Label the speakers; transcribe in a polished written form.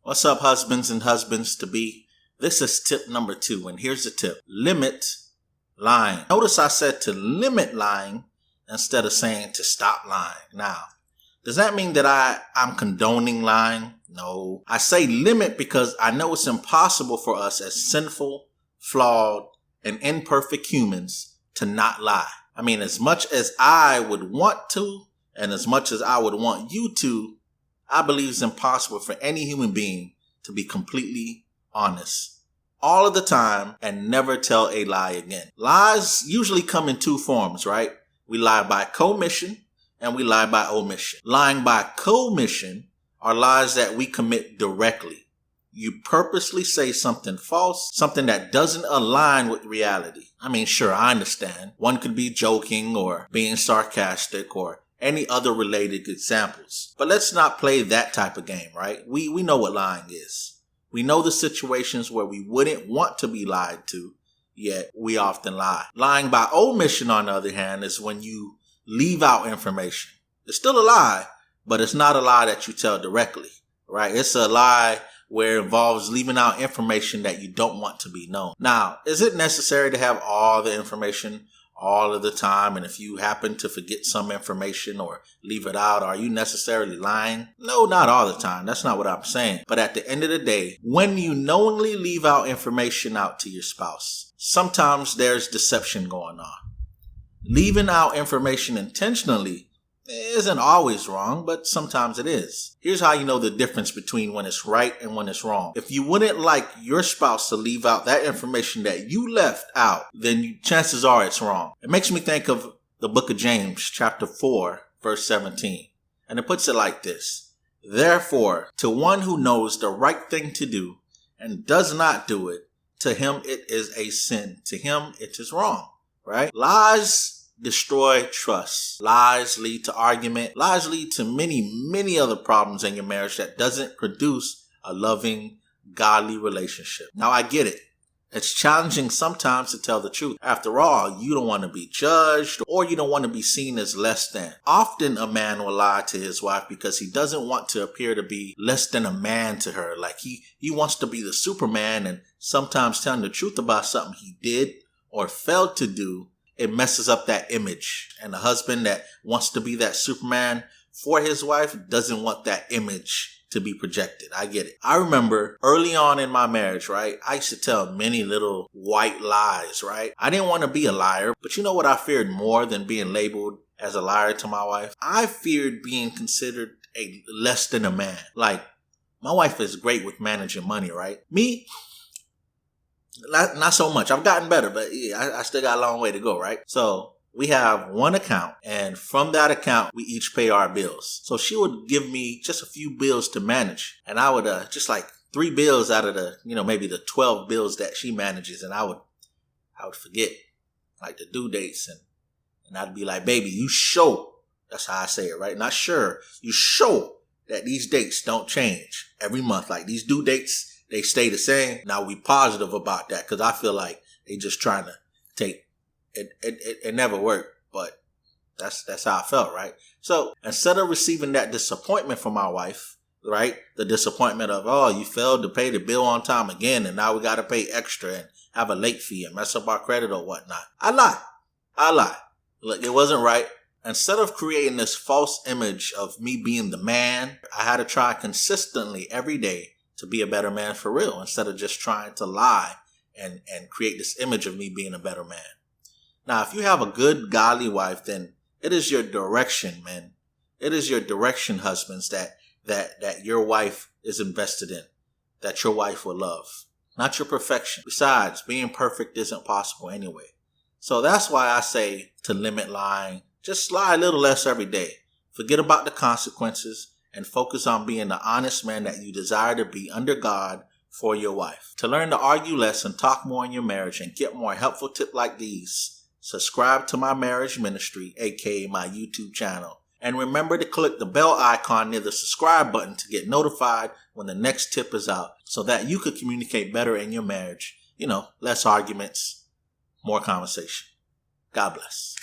Speaker 1: What's up, husbands and husbands-to-be? This is tip number 2, and here's the tip. Limit lying. Notice I said to limit lying instead of saying to stop lying. Now, does that mean that I'm condoning lying? No. I say limit because I know it's impossible for us as sinful, flawed, and imperfect humans to not lie. I mean, as much as I would want to, and as much as I would want you to, I believe it's impossible for any human being to be completely honest all of the time and never tell a lie again. Lies usually come in 2 forms, right? We lie by commission and we lie by omission. Lying by commission are lies that we commit directly. You purposely say something false, something that doesn't align with reality. I mean, sure, I understand. One could be joking or being sarcastic or any other related examples. But let's not play that type of game, right? We know what lying is. We know the situations where we wouldn't want to be lied to, yet we often lie. Lying by omission, on the other hand, is when you leave out information. It's still a lie, but it's not a lie that you tell directly, right? It's a lie where it involves leaving out information that you don't want to be known. Now, is it necessary to have all the information all of the time? And if you happen to forget some information or leave it out, are you necessarily lying? No, not all the time. That's not what I'm saying. But at the end of the day, when you knowingly leave out information out to your spouse, sometimes there's deception going on. Leaving out information intentionally isn't always wrong, but sometimes it is. Here's how you know the difference between when it's right and when it's wrong. If you wouldn't like your spouse to leave out that information that you left out, then chances are it's wrong. It makes me think of the book of James, chapter 4, verse 17. And it puts it like this. Therefore, to one who knows the right thing to do and does not do it, to him it is a sin. To him it is wrong, right? Lies destroy trust. Lies lead to argument. Lies lead to many other problems in your marriage that doesn't produce a loving, godly relationship. Now, I get it. It's challenging sometimes to tell the truth. After all, you don't want to be judged or you don't want to be seen as less than. Often a man will lie to his wife because he doesn't want to appear to be less than a man to her. Like he wants to be the Superman, and sometimes telling the truth about something he did or failed to do, it messes up that image. And the husband that wants to be that Superman for his wife doesn't want that image to be projected. I get it. I remember early on in my marriage, right? I used to tell many little white lies, right? I didn't want to be a liar, but you know what I feared more than being labeled as a liar to my wife? I feared being considered a less than a man. Like, my wife is great with managing money, right? Me, not so much. I've gotten better, but yeah, I still got a long way to go, right? So we have one account, and from that account, we each pay our bills. So she would give me just a few bills to manage, and I would just like 3 bills out of the, maybe the 12 bills that she manages, and I would forget like the due dates, and I'd be like, baby, you show, that's how I say it, right? Not sure, you show that these dates don't change every month. Like these due dates, they stay the same. Now we positive about that because I feel like they just trying to take it. It never worked, but that's how I felt, right? So instead of receiving that disappointment from my wife, right? The disappointment of, oh, you failed to pay the bill on time again, and now we got to pay extra and have a late fee and mess up our credit or whatnot. I lie. Look, it wasn't right. Instead of creating this false image of me being the man, I had to try consistently every day to be a better man for real, instead of just trying to lie and create this image of me being a better man. Now, if you have a good, godly wife, then it is your direction, man. It is your direction, husbands, that your wife is invested in, that your wife will love, not your perfection. Besides, being perfect isn't possible anyway. So that's why I say to limit lying. Just lie a little less every day. Forget about the consequences and focus on being the honest man that you desire to be under God for your wife. To learn to argue less and talk more in your marriage and get more helpful tips like these, subscribe to my marriage ministry, aka my YouTube channel. And remember to click the bell icon near the subscribe button to get notified when the next tip is out so that you could communicate better in your marriage. Less arguments, more conversation. God bless.